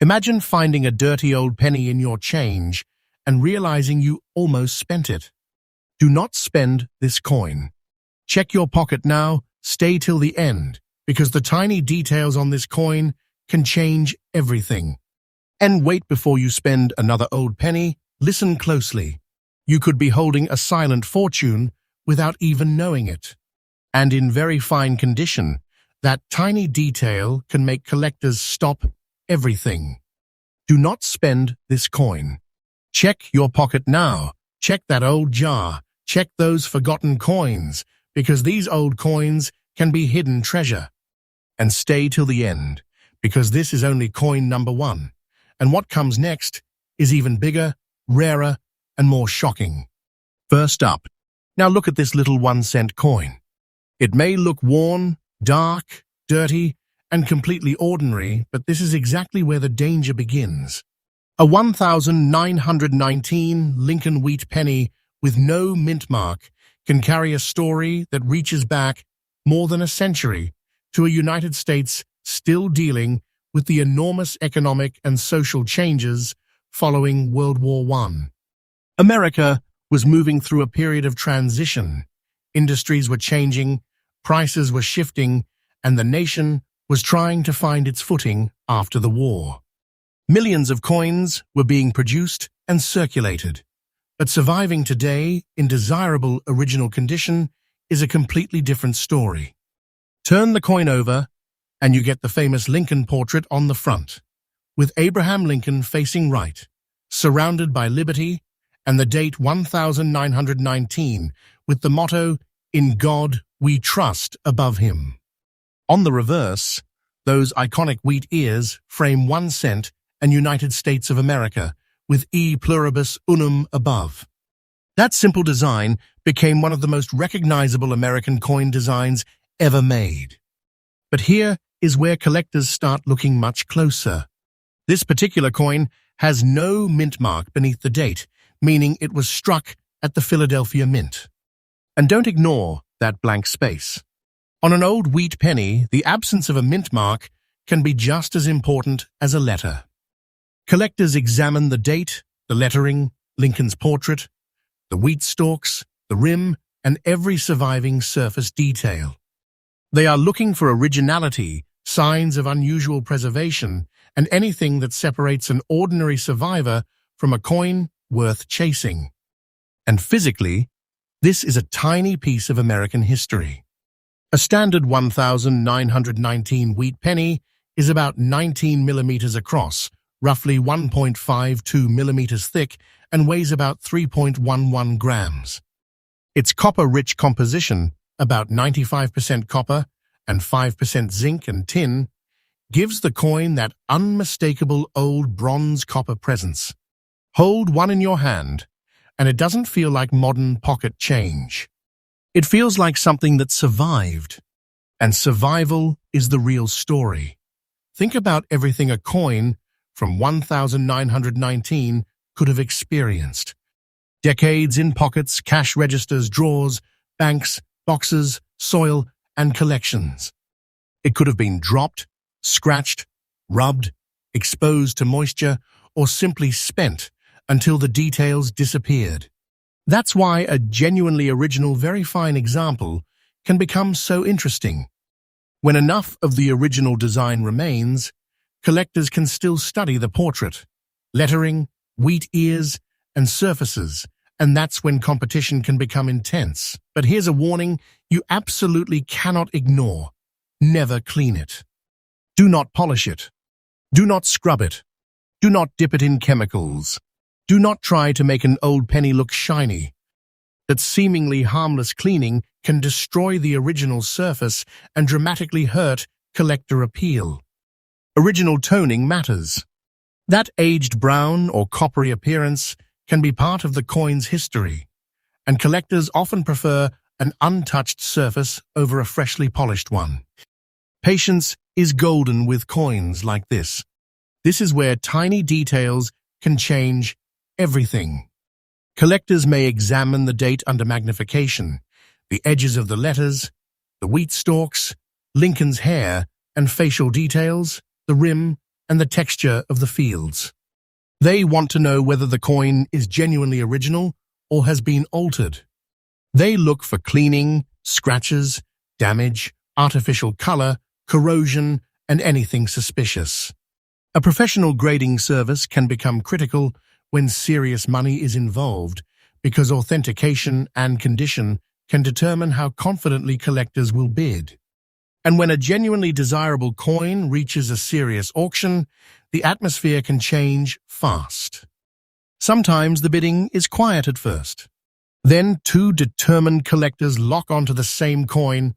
Imagine finding a dirty old penny in your change and realizing you almost spent it. Do not spend this coin. Check your pocket now, stay till the end, because the tiny details on this coin can change everything. And wait before you spend another old penny. Listen closely. You could be holding a silent fortune without even knowing it. And in very fine condition, that tiny detail can make collectors stop everything. Do not spend this coin. Check your pocket now. Check that old jar. Check those forgotten coins, because these old coins can be hidden treasure. And stay till the end, because this is only coin number 1. And what comes next is even bigger, rarer, and more shocking. First up, now look at this little 1-cent coin. It may look worn, dark, dirty, and completely ordinary, but this is exactly where the danger begins. A 1919 Lincoln wheat penny with no mint mark can carry a story that reaches back more than a century to a United States still dealing with the enormous economic and social changes following World War I. America was moving through a period of transition. Industries were changing, prices were shifting, and the nation was trying to find its footing after the war. Millions of coins were being produced and circulated, but surviving today in desirable original condition is a completely different story. Turn the coin over, and you get the famous Lincoln portrait on the front, with Abraham Lincoln facing right, surrounded by liberty, and the date 1919, with the motto, "In God we trust," above him. On the reverse, those iconic wheat ears frame 1 cent and United States of America, with E pluribus unum above. That simple design became one of the most recognizable American coin designs ever made. But here is where collectors start looking much closer. This particular coin has no mint mark beneath the date, meaning it was struck at the Philadelphia Mint. And don't ignore that blank space. On an old wheat penny, the absence of a mint mark can be just as important as a letter. Collectors examine the date, the lettering, Lincoln's portrait, the wheat stalks, the rim, and every surviving surface detail. They are looking for originality, signs of unusual preservation, and anything that separates an ordinary survivor from a coin worth chasing. And physically, this is a tiny piece of American history. A standard 1919 wheat penny is about 19 millimeters across, roughly 1.52 millimeters thick, and weighs about 3.11 grams. Its copper-rich composition, about 95% copper and 5% zinc and tin, gives the coin that unmistakable old bronze copper presence. Hold one in your hand, and it doesn't feel like modern pocket change. It feels like something that survived, and survival is the real story. Think about everything a coin from 1919 could have experienced. Decades in pockets, cash registers, drawers, banks, boxes, soil, and collections. It could have been dropped, scratched, rubbed, exposed to moisture, or simply spent until the details disappeared. That's why a genuinely original, very fine example can become so interesting. When enough of the original design remains, collectors can still study the portrait, lettering, wheat ears, and surfaces, and that's when competition can become intense. But here's a warning you absolutely cannot ignore. Never clean it. Do not polish it. Do not scrub it. Do not dip it in chemicals. Do not try to make an old penny look shiny. That seemingly harmless cleaning can destroy the original surface and dramatically hurt collector appeal. Original toning matters. That aged brown or coppery appearance can be part of the coin's history, and collectors often prefer an untouched surface over a freshly polished one. Patience is golden with coins like this. This is where tiny details can change everything. Collectors may examine the date under magnification, the edges of the letters, the wheat stalks, Lincoln's hair and facial details, the rim, and the texture of the fields. They want to know whether the coin is genuinely original or has been altered. They look for cleaning, scratches, damage, artificial color, corrosion, and anything suspicious. A professional grading service can become critical when serious money is involved because authentication and condition can determine how confidently collectors will bid. And when a genuinely desirable coin reaches a serious auction, the atmosphere can change fast. Sometimes the bidding is quiet at first. Then two determined collectors lock onto the same coin,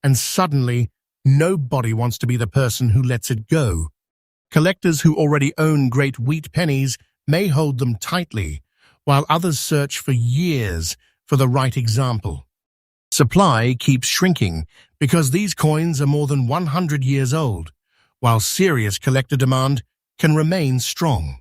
and suddenly nobody wants to be the person who lets it go. Collectors who already own great wheat pennies may hold them tightly, while others search for years for the right example. Supply keeps shrinking because these coins are more than 100 years old, while serious collector demand can remain strong.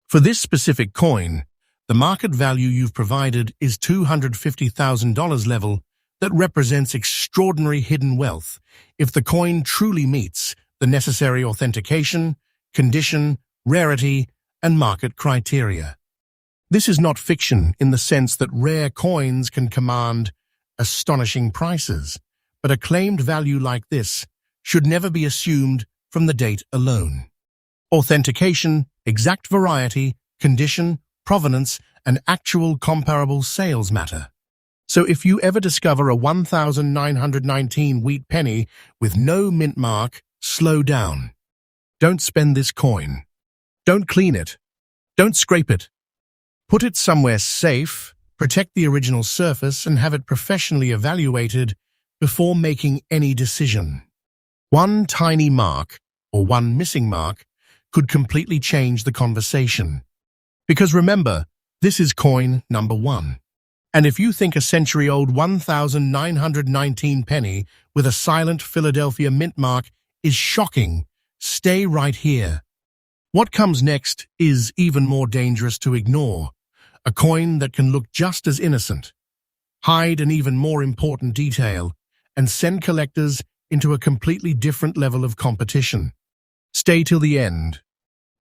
For this specific coin, the market value you've provided is $250,000 level that represents extraordinary hidden wealth if the coin truly meets the necessary authentication, condition, rarity, and market criteria. This is not fiction in the sense that rare coins can command astonishing prices, but a claimed value like this should never be assumed from the date alone. Authentication, exact variety, condition, provenance, and actual comparable sales matter. So if you ever discover a 1919 wheat penny with no mint mark, slow down. Don't spend this coin. Don't clean it. Don't scrape it. Put it somewhere safe, protect the original surface, and have it professionally evaluated before making any decision. One tiny mark, or one missing mark, could completely change the conversation. Because remember, this is coin number one. And if you think a century-old 1919 penny with a silent Philadelphia mint mark is shocking, stay right here. What comes next is even more dangerous to ignore. A coin that can look just as innocent, hide an even more important detail, and send collectors into a completely different level of competition. Stay till the end.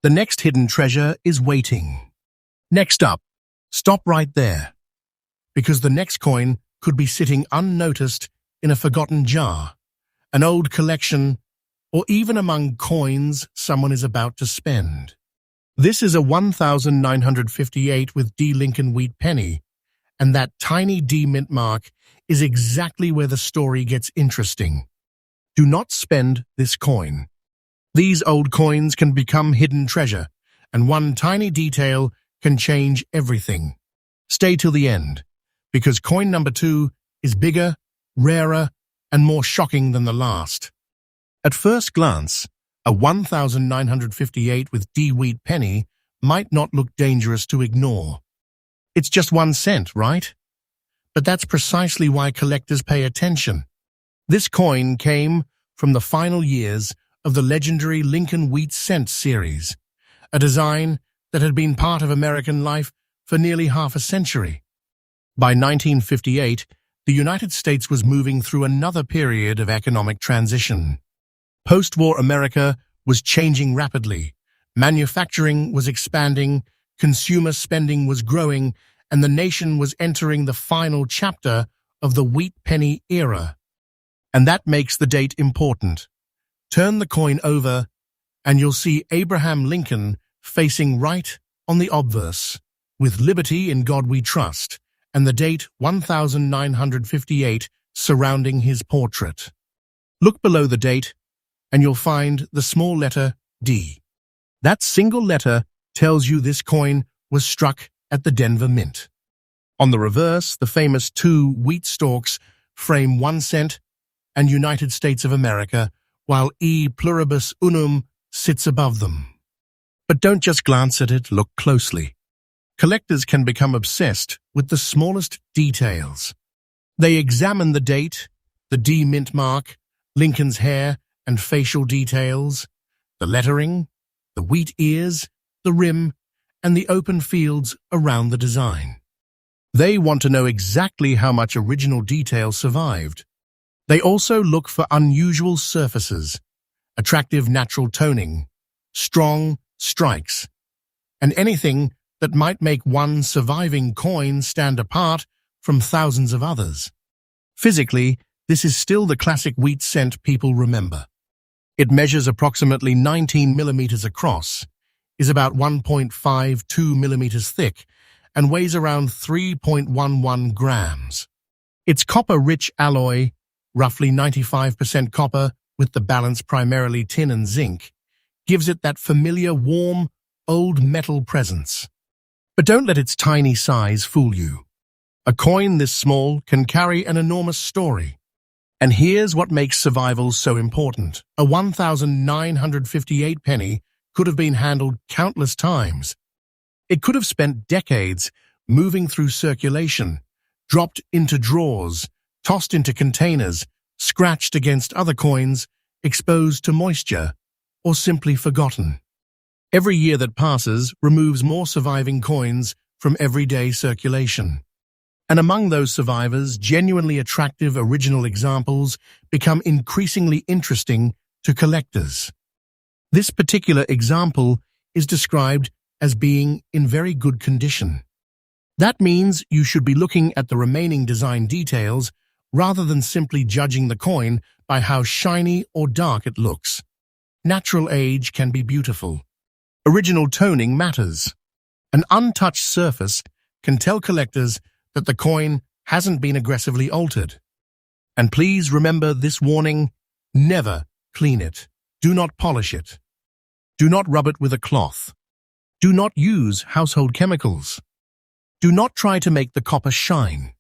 The next hidden treasure is waiting. Next up, stop right there, because the next coin could be sitting unnoticed in a forgotten jar, an old collection, or even among coins someone is about to spend. This is a 1958 with D Lincoln wheat penny, and that tiny D mint mark is exactly where the story gets interesting. Do not spend this coin. These old coins can become hidden treasure, and one tiny detail can change everything. Stay till the end, because coin number 2 is bigger, rarer, and more shocking than the last. At first glance, a 1958 with D wheat penny might not look dangerous to ignore. It's just 1 cent, right? But that's precisely why collectors pay attention. This coin came from the final years of the legendary Lincoln Wheat Cent series, a design that had been part of American life for nearly half a century. By 1958, the United States was moving through another period of economic transition. Post-war America was changing rapidly. Manufacturing was expanding, consumer spending was growing, and the nation was entering the final chapter of the wheat penny era. And that makes the date important. Turn the coin over, and you'll see Abraham Lincoln facing right on the obverse, with "Liberty in God We Trust," and the date 1958 surrounding his portrait. Look below the date, and you'll find the small letter D. That single letter tells you this coin was struck at the Denver Mint. On the reverse, the famous 2 wheat stalks frame 1 cent and United States of America, while E pluribus unum sits above them. But don't just glance at it, look closely. Collectors can become obsessed with the smallest details. They examine the date, the D mint mark, Lincoln's hair and facial details, the lettering, the wheat ears, the rim, and the open fields around the design. They want to know exactly how much original detail survived. They also look for unusual surfaces, attractive natural toning, strong strikes, and anything that might make one surviving coin stand apart from thousands of others. Physically, this is still the classic wheat cent people remember. It measures approximately 19 millimeters across, is about 1.52 millimeters thick, and weighs around 3.11 grams. Its copper-rich alloy, roughly 95% copper with the balance primarily tin and zinc, gives it that familiar, warm, old metal presence. But don't let its tiny size fool you. A coin this small can carry an enormous story. And here's what makes survival so important. A 1,958 penny could have been handled countless times. It could have spent decades moving through circulation, dropped into drawers, tossed into containers, scratched against other coins, exposed to moisture, or simply forgotten. Every year that passes removes more surviving coins from everyday circulation. And among those survivors, genuinely attractive original examples become increasingly interesting to collectors. This particular example is described as being in very good condition. That means you should be looking at the remaining design details rather than simply judging the coin by how shiny or dark it looks. Natural age can be beautiful. Original toning matters. An untouched surface can tell collectors that the coin hasn't been aggressively altered. And please remember this warning: never clean it. Do not polish it. Do not rub it with a cloth. Do not use household chemicals. Do not try to make the copper shine.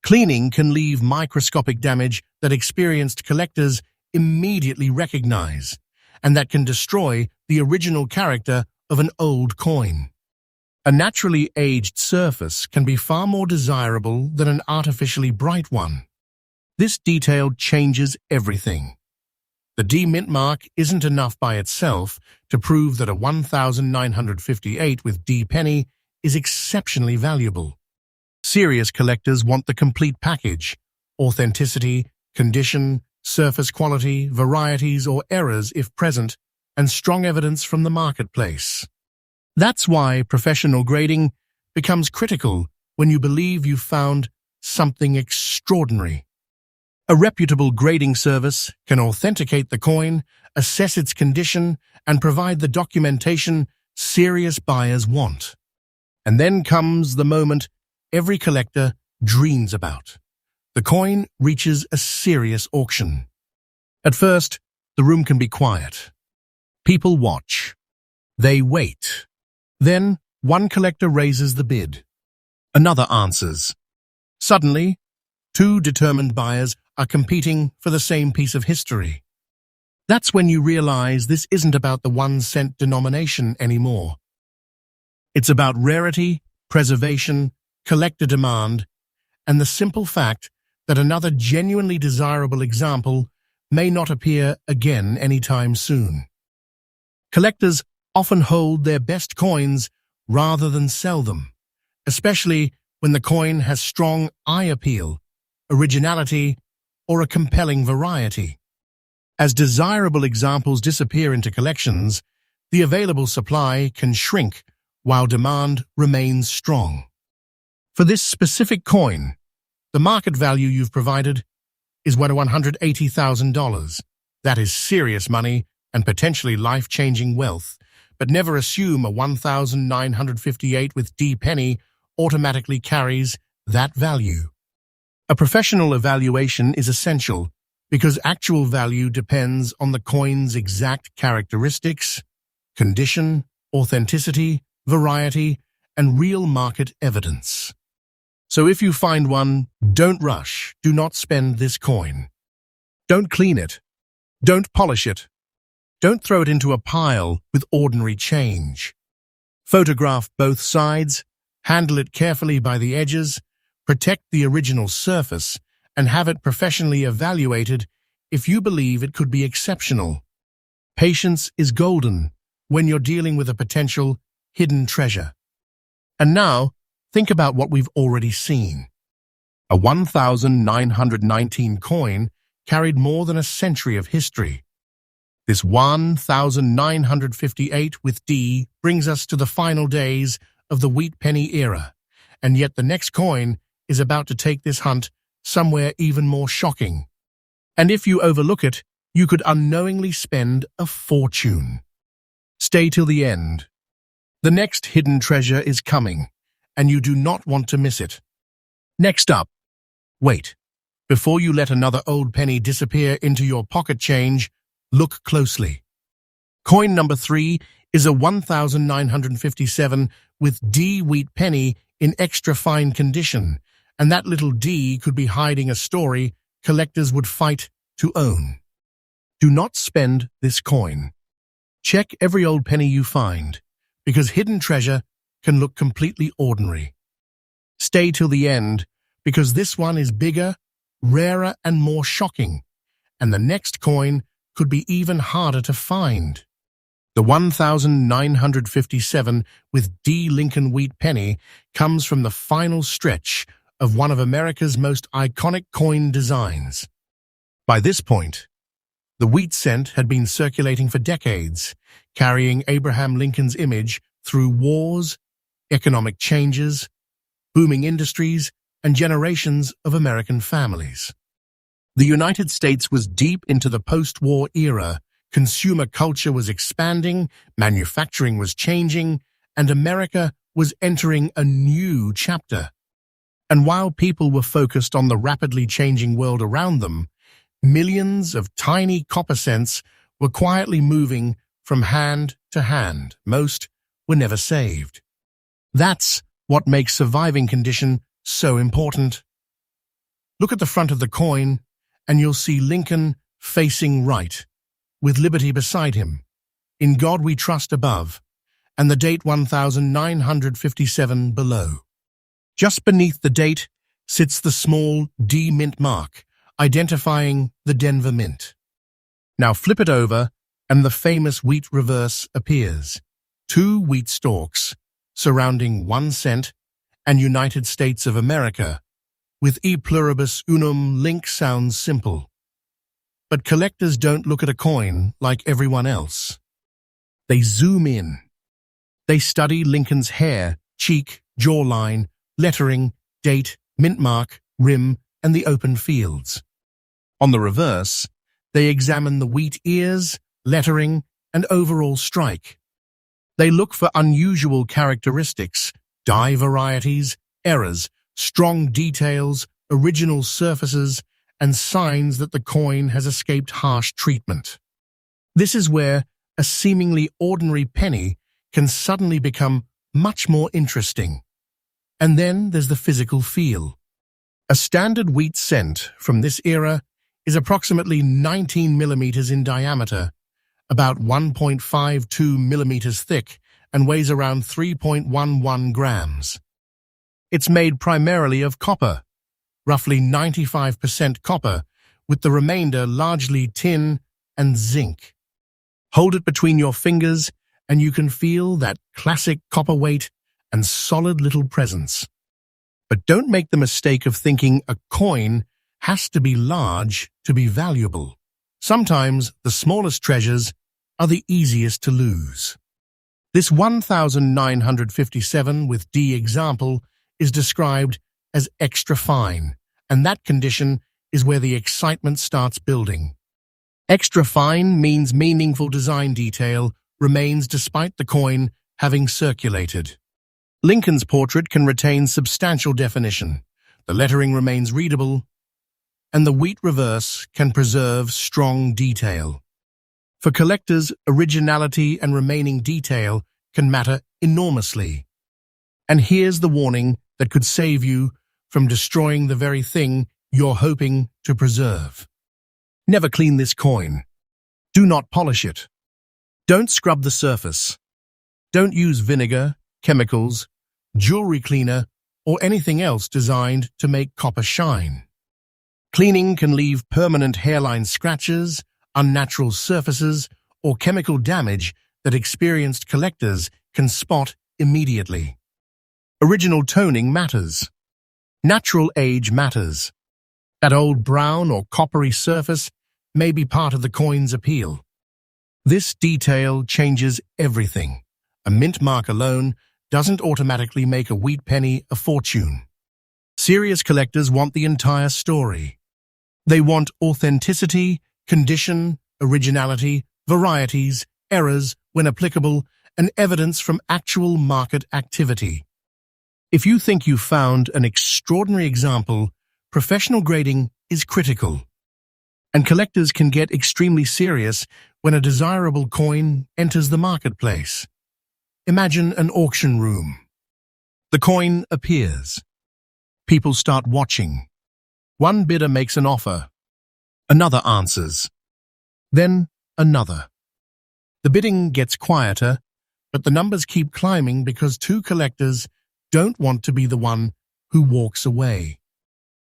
Cleaning can leave microscopic damage that experienced collectors immediately recognize, and that can destroy the original character of an old coin. A naturally aged surface can be far more desirable than an artificially bright one. This detail changes everything. The D mint mark isn't enough by itself to prove that a 1,958 with D penny is exceptionally valuable. Serious collectors want the complete package: authenticity, condition, surface quality, varieties or errors if present, and strong evidence from the marketplace. That's why professional grading becomes critical when you believe you've found something extraordinary. A reputable grading service can authenticate the coin, assess its condition, and provide the documentation serious buyers want. And then comes the moment every collector dreams about. The coin reaches a serious auction. At first, the room can be quiet. People watch. They wait. Then, one collector raises the bid. Another answers. Suddenly, two determined buyers are competing for the same piece of history. That's when you realize this isn't about the 1-cent denomination anymore. It's about rarity, preservation, collector demand, and the simple fact that another genuinely desirable example may not appear again anytime soon. Collectors often hold their best coins rather than sell them, especially when the coin has strong eye appeal, originality, or a compelling variety. As desirable examples disappear into collections, the available supply can shrink while demand remains strong. For this specific coin, the market value you've provided is worth $180,000. That is serious money and potentially life-changing wealth, but never assume a 1,958 with D penny automatically carries that value. A professional evaluation is essential because actual value depends on the coin's exact characteristics, condition, authenticity, variety, and real market evidence. So if you find one, don't rush. Do not spend this coin. Don't clean it. Don't polish it. Don't throw it into a pile with ordinary change. Photograph both sides, handle it carefully by the edges, protect the original surface, and have it professionally evaluated if you believe it could be exceptional. Patience is golden when you're dealing with a potential hidden treasure. And now, think about what we've already seen. A 1,919 coin carried more than a century of history. This 1958 with D brings us to the final days of the wheat penny era, and yet the next coin is about to take this hunt somewhere even more shocking. And if you overlook it, you could unknowingly spend a fortune. Stay till the end. The next hidden treasure is coming, and you do not want to miss it. Next up, wait. Before you let another old penny disappear into your pocket change, look closely. Coin number 3 is a 1957 with D wheat penny in extra fine condition, and that little D could be hiding a story collectors would fight to own. Do not spend this coin. Check every old penny you find, because hidden treasure can look completely ordinary. Stay till the end, because this one is bigger, rarer and more shocking, and the next coin could be even harder to find. The 1957 with D Lincoln wheat penny comes from the final stretch of one of America's most iconic coin designs. By this point, the wheat cent had been circulating for decades, carrying Abraham Lincoln's image through wars, economic changes, booming industries, and generations of American families. The United States was deep into the post-war era. Consumer culture was expanding, manufacturing was changing, and America was entering a new chapter. And while people were focused on the rapidly changing world around them, millions of tiny copper cents were quietly moving from hand to hand. Most were never saved. That's what makes surviving condition so important. Look at the front of the coin, and you'll see Lincoln facing right, with liberty beside him, in God we trust above, and the date 1957 below. Just beneath the date sits the small D mint mark, identifying the Denver Mint. Now flip it over, and the famous wheat reverse appears. 2 wheat stalks surrounding 1 cent and United States of America, with E pluribus unum link sounds simple. But collectors don't look at a coin like everyone else. They zoom in. They study Lincoln's hair, cheek, jawline, lettering, date, mint mark, rim, and the open fields. On the reverse, they examine the wheat ears, lettering, and overall strike. They look for unusual characteristics, die varieties, errors, strong details, original surfaces, and signs that the coin has escaped harsh treatment. This is where a seemingly ordinary penny can suddenly become much more interesting. And then there's the physical feel. A standard wheat cent from this era is approximately 19 millimeters in diameter, about 1.52 millimeters thick, and weighs around 3.11 grams. It's made primarily of copper, roughly 95% copper, with the remainder largely tin and zinc. Hold it between your fingers, and you can feel that classic copper weight and solid little presence. But don't make the mistake of thinking a coin has to be large to be valuable. Sometimes the smallest treasures are the easiest to lose. This 1957 with D example is described as extra fine, and that condition is where the excitement starts building. Extra fine means meaningful design detail remains despite the coin having circulated. Lincoln's portrait can retain substantial definition, the lettering remains readable, and the wheat reverse can preserve strong detail. For collectors, originality and remaining detail can matter enormously. And here's the warning that could save you from destroying the very thing you're hoping to preserve. Never clean this coin. Do not polish it. Don't scrub the surface. Don't use vinegar, chemicals, jewelry cleaner, or anything else designed to make copper shine. Cleaning can leave permanent hairline scratches, unnatural surfaces, or chemical damage that experienced collectors can spot immediately. Original toning matters. Natural age matters. That old brown or coppery surface may be part of the coin's appeal. This detail changes everything. A mint mark alone doesn't automatically make a wheat penny a fortune. Serious collectors want the entire story. They want authenticity, condition, originality, varieties, errors, when applicable, and evidence from actual market activity. If you think you've found an extraordinary example, professional grading is critical. And collectors can get extremely serious when a desirable coin enters the marketplace. Imagine an auction room. The coin appears. People start watching. One bidder makes an offer. Another answers. Then another. The bidding gets quieter, but the numbers keep climbing because two collectors don't want to be the one who walks away.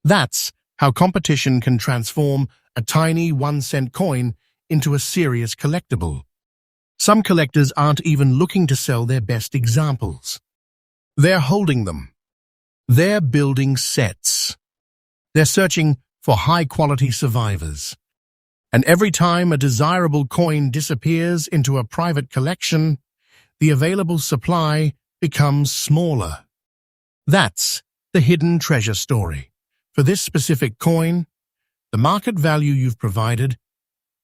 That's how competition can transform a tiny 1-cent coin into a serious collectible. Some collectors aren't even looking to sell their best examples. They're holding them. They're building sets. They're searching for high-quality survivors. And every time a desirable coin disappears into a private collection, the available supply becomes smaller. That's the hidden treasure story. For this specific coin, the market value you've provided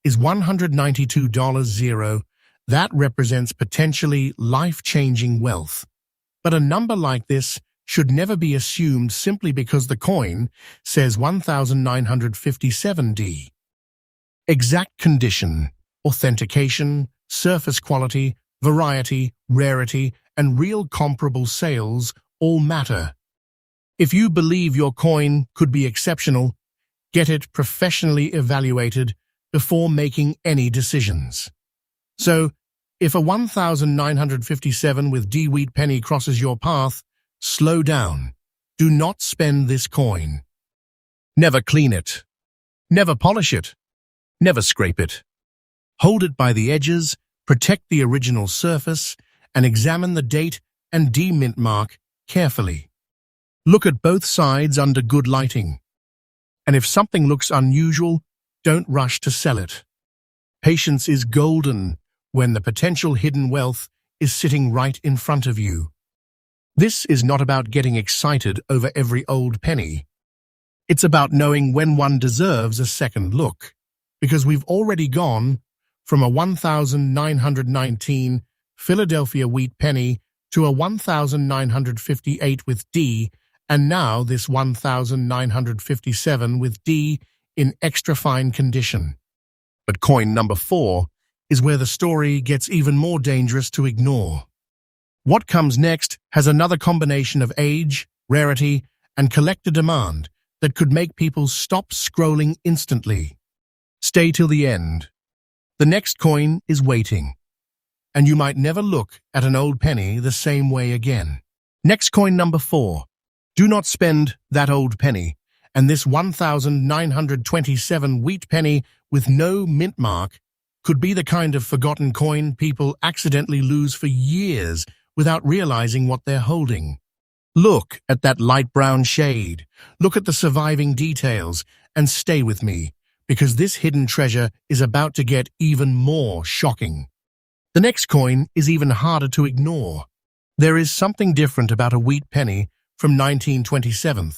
is $192.00. That represents potentially life-changing wealth. But a number like this should never be assumed simply because the coin says 1957D. Exact condition, authentication, surface quality, variety, rarity, and real comparable sales all matter. If you believe your coin could be exceptional, get it professionally evaluated before making any decisions. So, if a 1957 with D wheat penny crosses your path, slow down. Do not spend this coin. Never clean it. Never polish it. Never scrape it. Hold it by the edges, protect the original surface, and examine the date and D mint mark carefully. Look at both sides under good lighting. And if something looks unusual, don't rush to sell it. Patience is golden when the potential hidden wealth is sitting right in front of you. This is not about getting excited over every old penny. It's about knowing when one deserves a second look, because we've already gone from a 1919 Philadelphia wheat penny to a 1958 with D, and now this 1957 with D in extra fine condition. But coin number 4 is where the story gets even more dangerous to ignore. What comes next has another combination of age, rarity, and collector demand that could make people stop scrolling instantly. Stay till the end. The next coin is waiting, and you might never look at an old penny the same way again. Next coin number 4. Do not spend that old penny, and this 1927 wheat penny with no mint mark could be the kind of forgotten coin people accidentally lose for years without realizing what they're holding. Look at that light brown shade. Look at the surviving details, and stay with me, because this hidden treasure is about to get even more shocking. The next coin is even harder to ignore. There is something different about a wheat penny from 1927.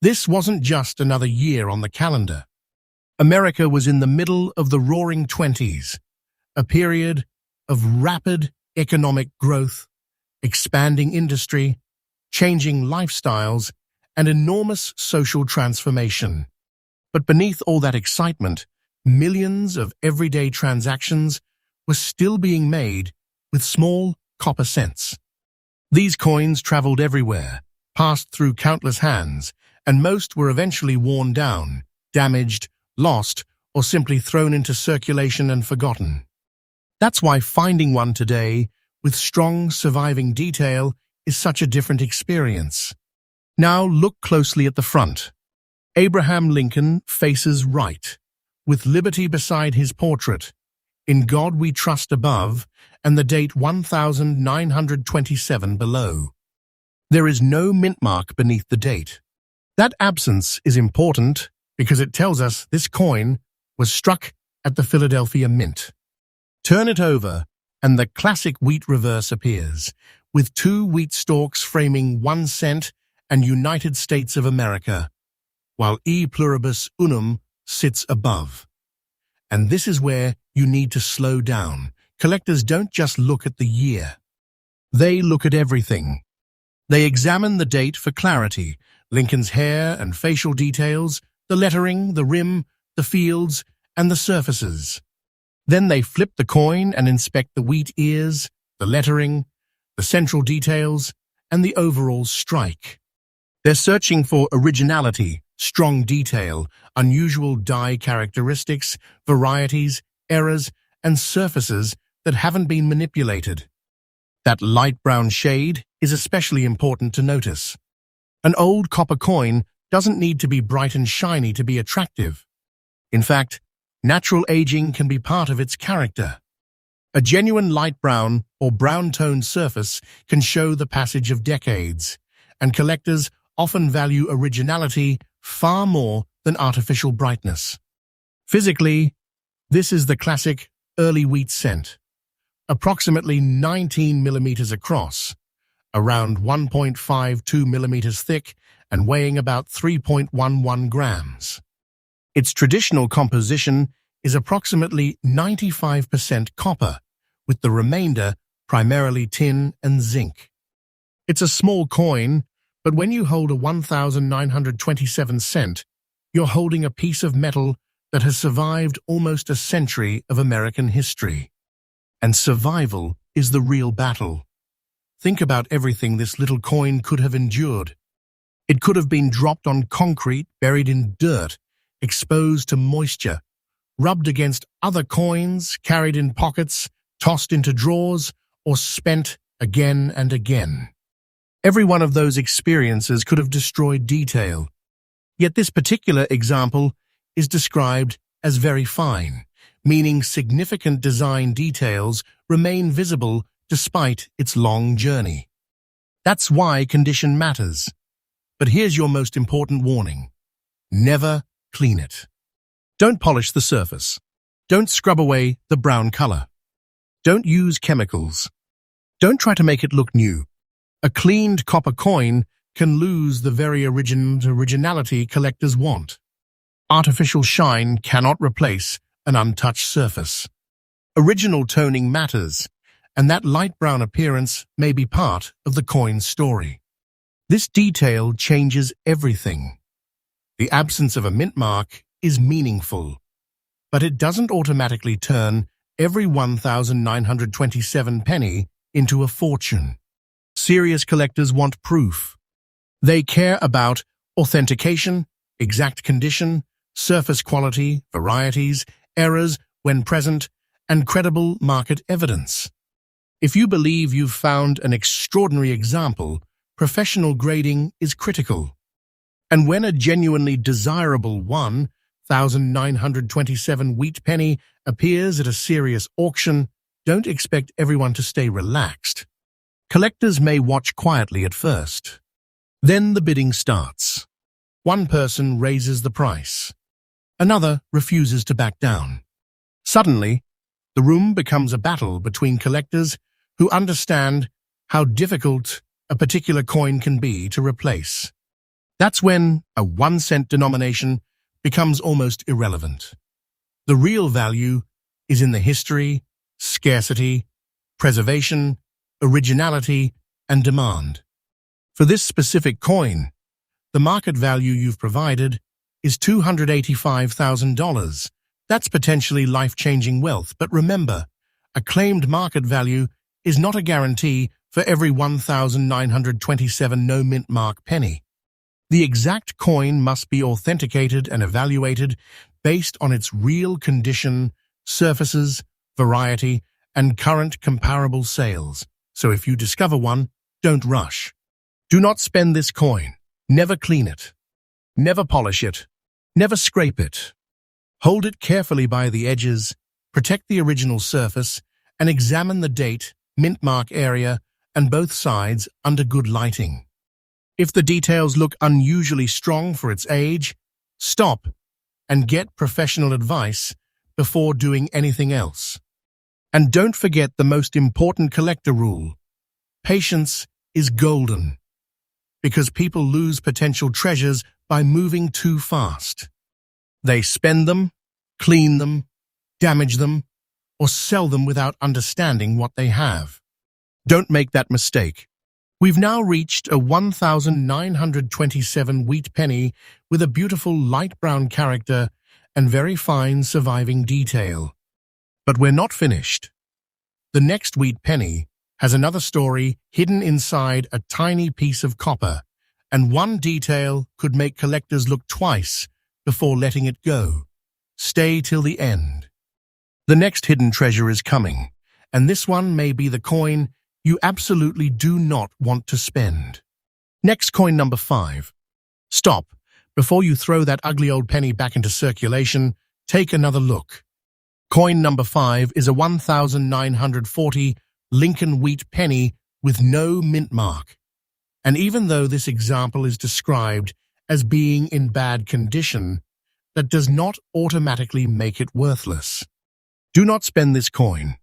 This wasn't just another year on the calendar. America was in the middle of the Roaring Twenties, a period of rapid economic growth, expanding industry, changing lifestyles, and enormous social transformation. But beneath all that excitement, millions of everyday transactions were still being made with small copper cents. These coins traveled everywhere, passed through countless hands, and most were eventually worn down, damaged, lost, or simply thrown into circulation and forgotten. That's why finding one today with strong surviving detail is such a different experience. Now look closely at the front. Abraham Lincoln faces right, with liberty beside his portrait, "In God we trust" above, and the date 1927 below. There is no mint mark beneath the date. That absence is important because it tells us this coin was struck at the Philadelphia Mint. Turn it over, and the classic wheat reverse appears, with two wheat stalks framing 1 cent and United States of America, while E pluribus unum sits above. And this is where you need to slow down. Collectors don't just look at the year. They look at everything. They examine the date for clarity, Lincoln's hair and facial details, the lettering, the rim, the fields, and the surfaces. Then they flip the coin and inspect the wheat ears, the lettering, the central details, and the overall strike. They're searching for originality, strong detail, unusual die characteristics, varieties, errors, and surfaces that haven't been manipulated. That light brown shade is especially important to notice. An old copper coin doesn't need to be bright and shiny to be attractive. In fact, natural aging can be part of its character. A genuine light brown or brown-toned surface can show the passage of decades, and collectors often value originality far more than artificial brightness. Physically, this is the classic early wheat cent, approximately 19 millimeters across, around 1.52 millimeters thick, and weighing about 3.11 grams. Its traditional composition is approximately 95% copper, with the remainder primarily tin and zinc. It's a small coin, but when you hold a 1,927 cent, you're holding a piece of metal that has survived almost a century of American history. And survival is the real battle. Think about everything this little coin could have endured. It could have been dropped on concrete, buried in dirt, exposed to moisture, rubbed against other coins, carried in pockets, tossed into drawers, or spent again and again. Every one of those experiences could have destroyed detail. Yet this particular example is described as very fine, meaning significant design details remain visible despite its long journey. That's why condition matters. But here's your most important warning. Never clean it. Don't polish the surface. Don't scrub away the brown color. Don't use chemicals. Don't try to make it look new. A cleaned copper coin can lose the very originality collectors want. Artificial shine cannot replace an untouched surface. Original toning matters, and that light brown appearance may be part of the coin's story. This detail changes everything. The absence of a mint mark is meaningful, but it doesn't automatically turn every 1,927 penny into a fortune. Serious collectors want proof. They care about authentication, exact condition, surface quality, varieties, errors when present, and credible market evidence. If you believe you've found an extraordinary example, professional grading is critical. And when a genuinely desirable 1,927 wheat penny appears at a serious auction, don't expect everyone to stay relaxed. Collectors may watch quietly at first. Then the bidding starts. One person raises the price. Another refuses to back down. Suddenly, the room becomes a battle between collectors who understand how difficult a particular coin can be to replace. That's when a 1 cent denomination becomes almost irrelevant. The real value is in the history, scarcity, preservation, originality, and demand. For this specific coin, the market value you've provided is $285,000. That's potentially life-changing wealth, but remember, a claimed market value is not a guarantee for every 1,927 no-mint mark penny. The exact coin must be authenticated and evaluated based on its real condition, surfaces, variety, and current comparable sales. So if you discover one, don't rush. Do not spend this coin. Never clean it. Never polish it. Never scrape it. Hold it carefully by the edges, protect the original surface, and examine the date, mint mark area, and both sides under good lighting. If the details look unusually strong for its age, stop and get professional advice before doing anything else. And don't forget the most important collector rule. Patience is golden, because people lose potential treasures by moving too fast. They spend them, clean them, damage them, or sell them without understanding what they have. Don't make that mistake. We've now reached a 1927 wheat penny with a beautiful light brown character and very fine surviving detail. But we're not finished. The next wheat penny has another story hidden inside a tiny piece of copper, and one detail could make collectors look twice before letting it go. Stay till the end. The next hidden treasure is coming, and this one may be the coin you absolutely do not want to spend. Next, coin number 5. Stop. Before you throw that ugly old penny back into circulation, take another look. Coin number 5 is a 1940 Lincoln wheat penny with no mint mark. And even though this example is described as being in bad condition, that does not automatically make it worthless. Do not spend this coin.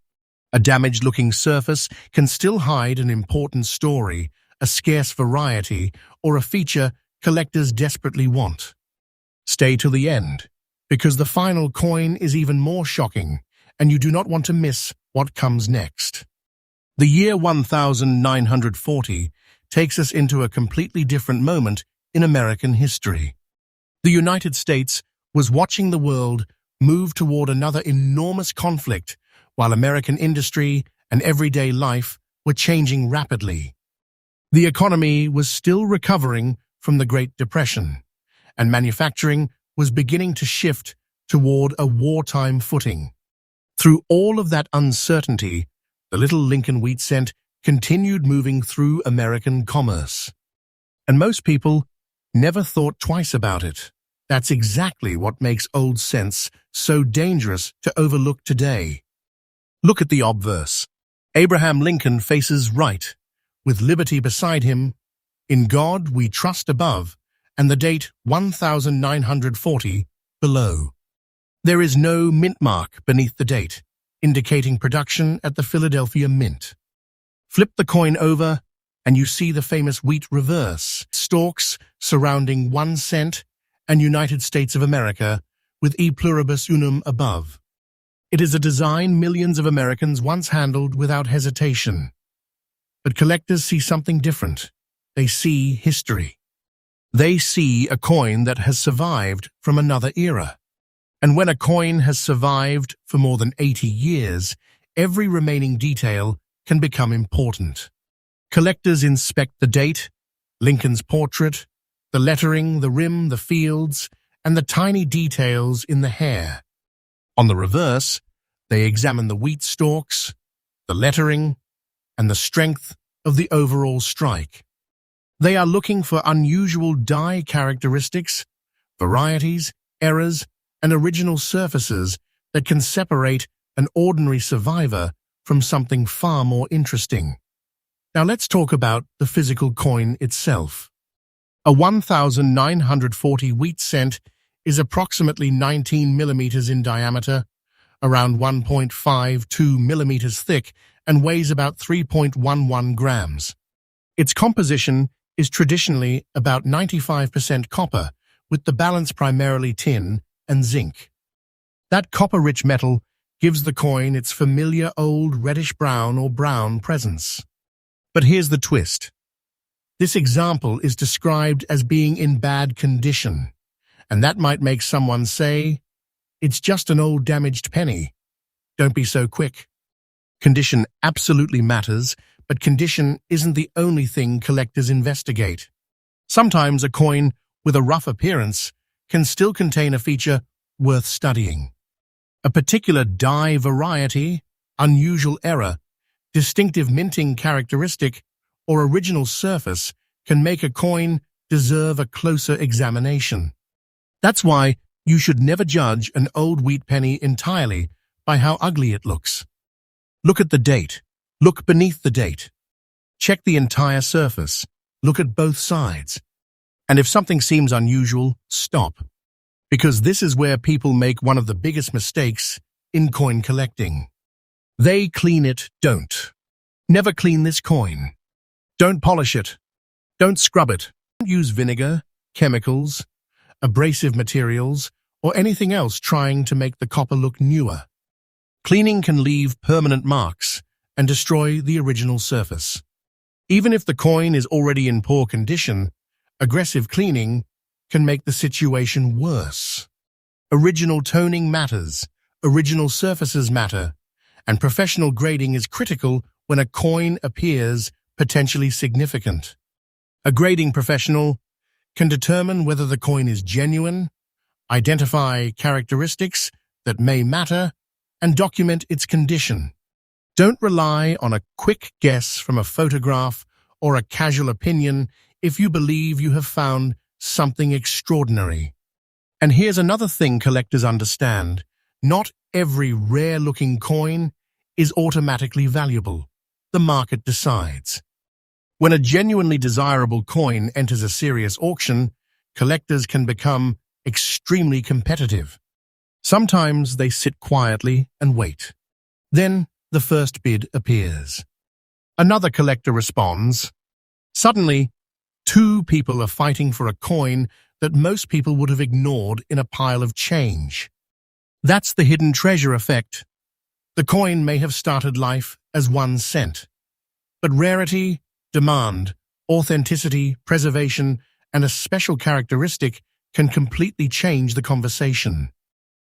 A damaged-looking surface can still hide an important story, a scarce variety, or a feature collectors desperately want. Stay till the end, because the final coin is even more shocking, and you do not want to miss what comes next. The year 1940 takes us into a completely different moment in American history. The United States was watching the world move toward another enormous conflict, while American industry and everyday life were changing rapidly. The economy was still recovering from the Great Depression, and manufacturing was beginning to shift toward a wartime footing. Through all of that uncertainty, the little Lincoln wheat cent continued moving through American commerce. And most people never thought twice about it. That's exactly what makes old cents so dangerous to overlook today. Look at the obverse. Abraham Lincoln faces right, with liberty beside him, in God we trust above, and the date 1940 below. There is no mint mark beneath the date, indicating production at the Philadelphia Mint. Flip the coin over, and you see the famous wheat reverse, stalks surrounding 1 cent and United States of America, with E pluribus unum above. It is a design millions of Americans once handled without hesitation. But collectors see something different. They see history. They see a coin that has survived from another era. And when a coin has survived for more than 80 years, every remaining detail can become important. Collectors inspect the date, Lincoln's portrait, the lettering, the rim, the fields, and the tiny details in the hair. On the reverse, they examine the wheat stalks, the lettering, and the strength of the overall strike. They are looking for unusual die characteristics, varieties, errors, and original surfaces that can separate an ordinary survivor from something far more interesting. Now let's talk about the physical coin itself. A 1940 wheat cent is approximately 19 millimeters in diameter, around 1.52 millimeters thick, and weighs about 3.11 grams. Its composition is traditionally about 95% copper, with the balance primarily tin and zinc. That copper-rich metal gives the coin its familiar old reddish-brown or brown presence. But here's the twist. This example is described as being in bad condition, and that might make someone say, "It's just an old damaged penny." Don't be so quick. Condition absolutely matters, but condition isn't the only thing collectors investigate. Sometimes a coin with a rough appearance can still contain a feature worth studying. A particular die variety, unusual error, distinctive minting characteristic, or original surface can make a coin deserve a closer examination. That's why you should never judge an old wheat penny entirely by how ugly it looks. Look at the date. Look beneath the date. Check the entire surface. Look at both sides. And if something seems unusual, stop. Because this is where people make one of the biggest mistakes in coin collecting. They clean it, don't. Never clean this coin. Don't polish it. Don't scrub it. Don't use vinegar, chemicals, abrasive materials, or anything else trying to make the copper look newer. Cleaning can leave permanent marks and destroy the original surface. Even if the coin is already in poor condition, aggressive cleaning can make the situation worse. Original toning matters, original surfaces matter, and professional grading is critical when a coin appears potentially significant. A grading professional can determine whether the coin is genuine, identify characteristics that may matter, and document its condition. Don't rely on a quick guess from a photograph or a casual opinion if you believe you have found something extraordinary. And here's another thing collectors understand. Not every rare-looking coin is automatically valuable. The market decides. When a genuinely desirable coin enters a serious auction, collectors can become extremely competitive. Sometimes they sit quietly and wait. Then the first bid appears. Another collector responds. Suddenly, two people are fighting for a coin that most people would have ignored in a pile of change. That's the hidden treasure effect. The coin may have started life as 1 cent. But rarity, demand, authenticity, preservation, and a special characteristic can completely change the conversation.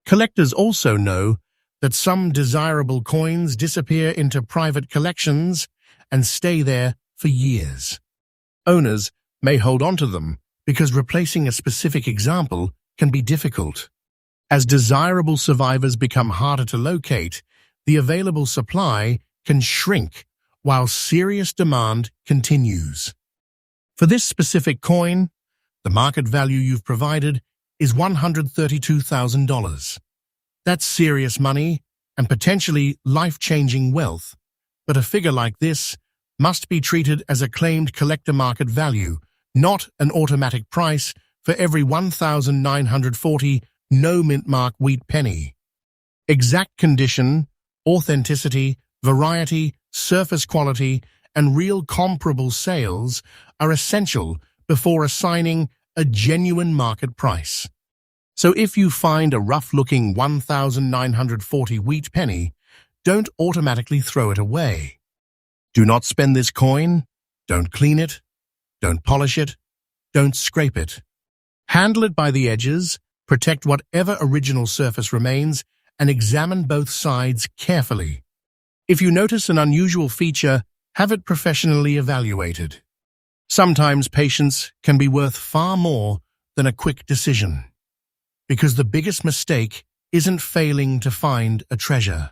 Collectors also know that some desirable coins disappear into private collections and stay there for years. Owners may hold on to them because replacing a specific example can be difficult. As desirable survivors become harder to locate, the available supply can shrink while serious demand continues. For this specific coin, the market value you've provided is $132,000. That's serious money and potentially life-changing wealth, but a figure like this must be treated as a claimed collector market value, not an automatic price for every 1,940 no-mint mark wheat penny. Exact condition, authenticity, variety, surface quality, and real comparable sales are essential before assigning a genuine market price. So if you find a rough-looking 1,940 wheat penny, don't automatically throw it away. Do not spend this coin, don't clean it, don't polish it, don't scrape it. Handle it by the edges, protect whatever original surface remains, and examine both sides carefully. If you notice an unusual feature, have it professionally evaluated. Sometimes patience can be worth far more than a quick decision, because the biggest mistake isn't failing to find a treasure.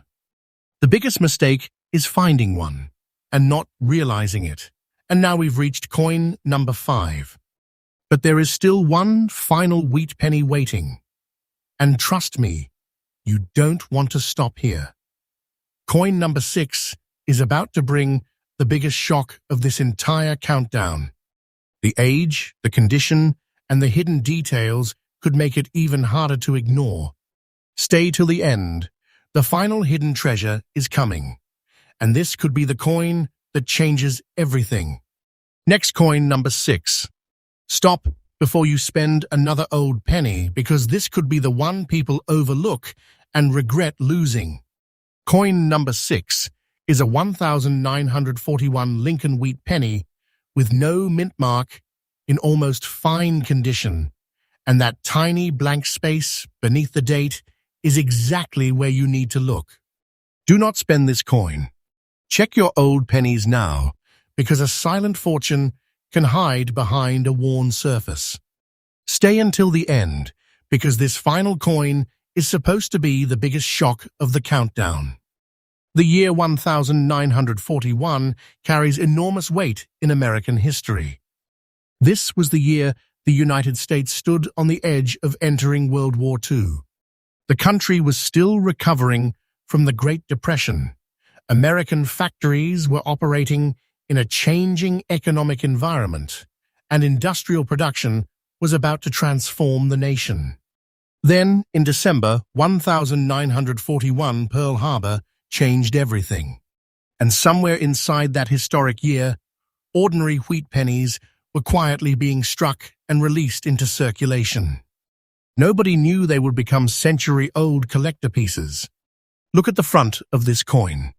The biggest mistake is finding one and not realizing it. And now we've reached coin number 5. But there is still one final wheat penny waiting. And trust me, you don't want to stop here. Coin number 6 is about to bring the biggest shock of this entire countdown. The age, the condition, and the hidden details could make it even harder to ignore. Stay till the end. The final hidden treasure is coming. And this could be the coin that changes everything. Next coin number 6. Stop before you spend another old penny, because this could be the one people overlook and regret losing. Coin number 6 is a 1,941 Lincoln wheat penny with no mint mark, in almost fine condition, and that tiny blank space beneath the date is exactly where you need to look. Do not spend this coin. Check your old pennies now, because a silent fortune can hide behind a worn surface. Stay until the end, because this final coin is supposed to be the biggest shock of the countdown. The year 1941 carries enormous weight in American history. This was the year the United States stood on the edge of entering World War II. The country was still recovering from the Great Depression. American factories were operating in a changing economic environment, and industrial production was about to transform the nation. Then, in December 1941, Pearl Harbor, changed everything. And somewhere inside that historic year, ordinary wheat pennies were quietly being struck and released into circulation. Nobody knew they would become century-old collector pieces. Look at the front of this coin.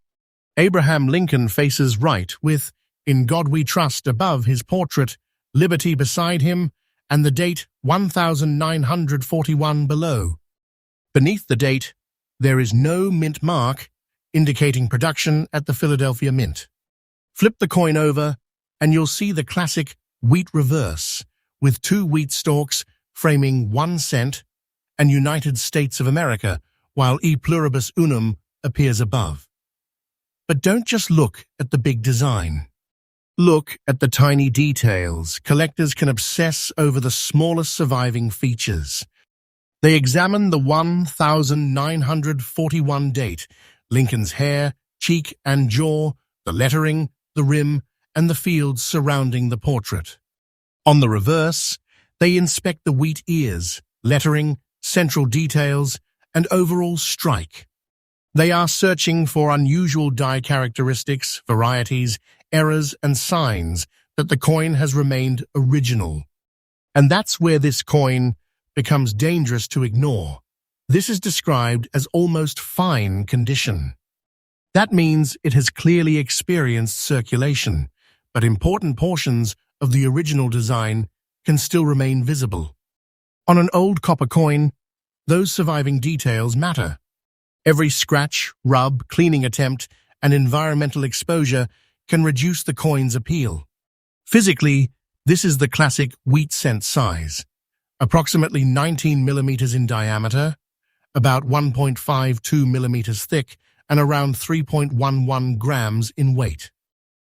Abraham Lincoln faces right with "In God We Trust" above his portrait, liberty beside him, and the date 1941 below. Beneath the date, there is no mint mark, indicating production at the Philadelphia Mint. Flip the coin over, and you'll see the classic wheat reverse, with 2 wheat stalks framing 1 cent and United States of America, while E pluribus unum appears above. But don't just look at the big design. Look at the tiny details. Collectors can obsess over the smallest surviving features. They examine the 1941 date, Lincoln's hair, cheek, and jaw, the lettering, the rim, and the fields surrounding the portrait. On the reverse, they inspect the wheat ears, lettering, central details, and overall strike. They are searching for unusual die characteristics, varieties, errors, and signs that the coin has remained original. And that's where this coin becomes dangerous to ignore. This is described as almost fine condition. That means it has clearly experienced circulation, but important portions of the original design can still remain visible. On an old copper coin, those surviving details matter. Every scratch, rub, cleaning attempt, and environmental exposure can reduce the coin's appeal. Physically, this is the classic wheat cent size, approximately 19 millimeters in diameter, about 1.52 millimeters thick, and around 3.11 grams in weight.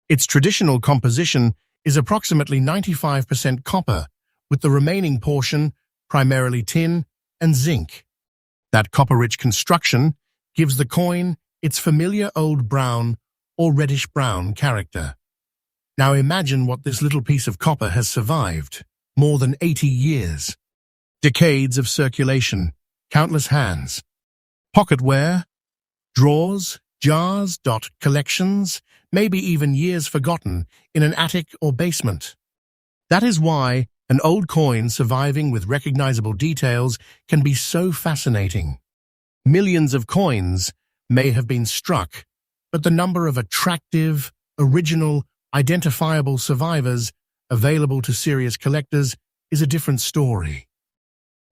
Its traditional composition is approximately 95% copper, with the remaining portion primarily tin and zinc. That copper-rich construction gives the coin its familiar old brown or reddish-brown character. Now imagine what this little piece of copper has survived: more than 80 years. Decades of circulation, countless hands, pocket wear, drawers, jars, collections, maybe even years forgotten in an attic or basement. That is why an old coin surviving with recognizable details can be so fascinating. Millions of coins may have been struck, but the number of attractive, original, identifiable survivors available to serious collectors is a different story.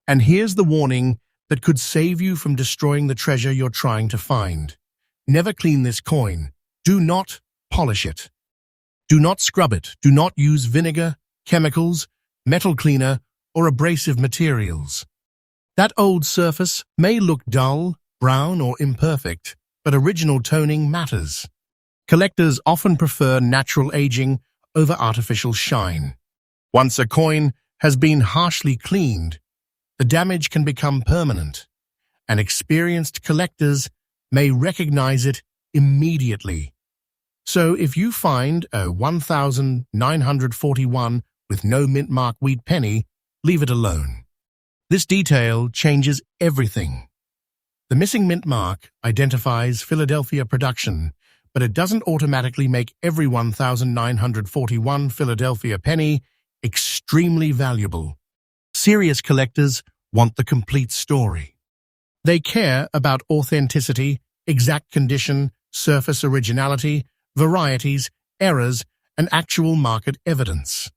And here's the warning that could save you from destroying the treasure you're trying to find. Never clean this coin. Do not polish it. Do not scrub it. Do not use vinegar, chemicals, metal cleaner, or abrasive materials. That old surface may look dull, brown, or imperfect, but original toning matters. Collectors often prefer natural aging over artificial shine. Once a coin has been harshly cleaned, the damage can become permanent, and experienced collectors may recognize it immediately. So if you find a 1941 with no mint mark wheat penny, leave it alone. This detail changes everything. The missing mint mark identifies Philadelphia production, but it doesn't automatically make every 1941 Philadelphia penny extremely valuable. Serious collectors want the complete story. They care about authenticity, exact condition, surface originality, varieties, errors, and actual market evidence.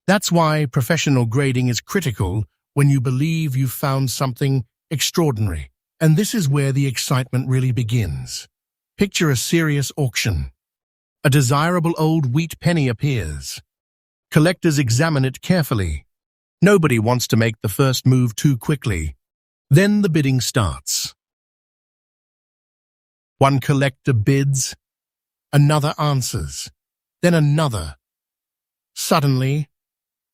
That's why professional grading is critical when you believe you've found something extraordinary. And this is where the excitement really begins. Picture a serious auction. A desirable old wheat penny appears. Collectors examine it carefully. Nobody wants to make the first move too quickly. Then the bidding starts. One collector bids, another answers, then another. Suddenly,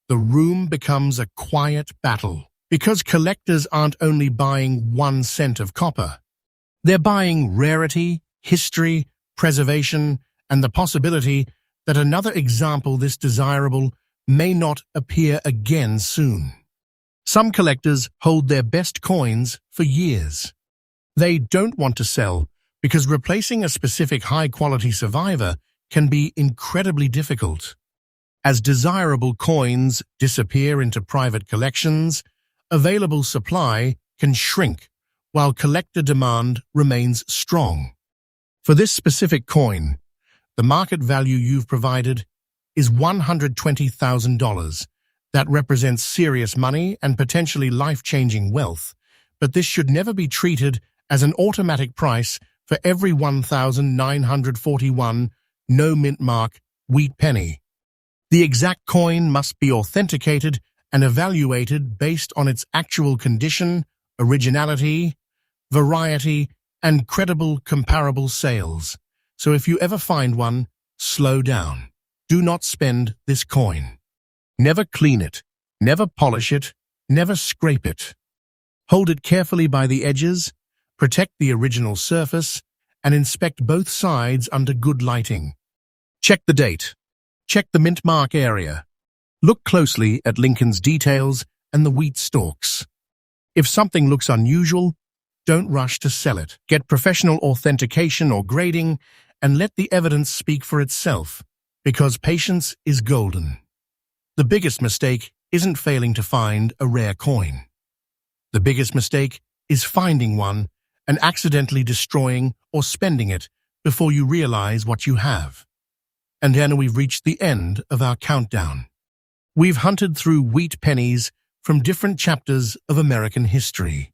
the room becomes a quiet battle, because collectors aren't only buying 1 cent of copper. They're buying rarity, history, preservation, and the possibility that another example this desirable may not appear again soon. Some collectors hold their best coins for years. They don't want to sell because replacing a specific high-quality survivor can be incredibly difficult. As desirable coins disappear into private collections, available supply can shrink while collector demand remains strong. For this specific coin, the market value you've provided is $120,000. That represents serious money and potentially life-changing wealth, but this should never be treated as an automatic price for every 1,941 no mint mark wheat penny. The exact coin must be authenticated and evaluated based on its actual condition, originality, variety, and credible comparable sales. So if you ever find one, slow down. Do not spend this coin. Never clean it, never polish it, never scrape it. Hold it carefully by the edges, protect the original surface, and inspect both sides under good lighting. Check the date. Check the mint mark area. Look closely at Lincoln's details and the wheat stalks. If something looks unusual, don't rush to sell it. Get professional authentication or grading and let the evidence speak for itself, because patience is golden. The biggest mistake isn't failing to find a rare coin. The biggest mistake is finding one and accidentally destroying or spending it before you realize what you have. And then we've reached the end of our countdown. We've hunted through wheat pennies from different chapters of American history.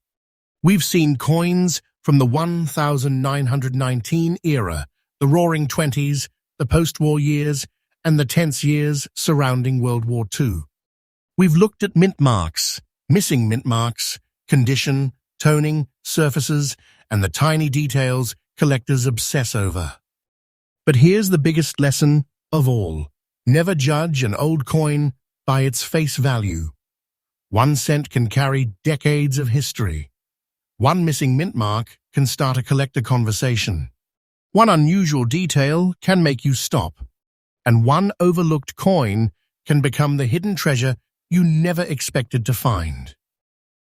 We've seen coins from the 1919 era, the Roaring Twenties, the post-war years, and the tense years surrounding World War II. We've looked at mint marks, missing mint marks, condition, toning, surfaces, and the tiny details collectors obsess over. But here's the biggest lesson of all. Never judge an old coin by its face value. 1 cent can carry decades of history. One missing mint mark can start a collector conversation. One unusual detail can make you stop. And one overlooked coin can become the hidden treasure you never expected to find.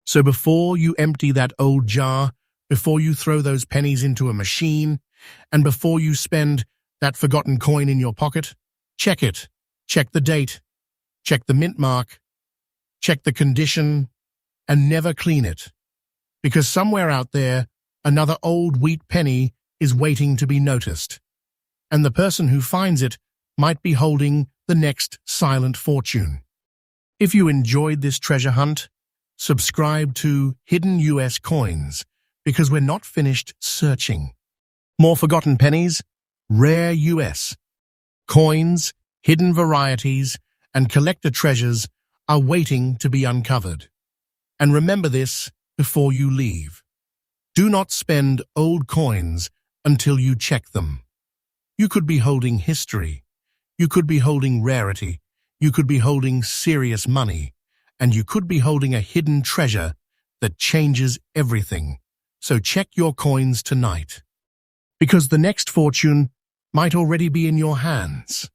So before you empty that old jar, before you throw those pennies into a machine, and before you spend that forgotten coin in your pocket, check it. Check the date. Check the mint mark. Check the condition. And never clean it. Because somewhere out there, another old wheat penny is waiting to be noticed. And the person who finds it might be holding the next silent fortune. If you enjoyed this treasure hunt, subscribe to Hidden US Coins, because we're not finished searching. More forgotten pennies, rare US coins, hidden varieties, and collector treasures are waiting to be uncovered. And remember this before you leave. Do not spend old coins until you check them. You could be holding history. You could be holding rarity. You could be holding serious money. And you could be holding a hidden treasure that changes everything. So check your coins tonight, because the next fortune might already be in your hands.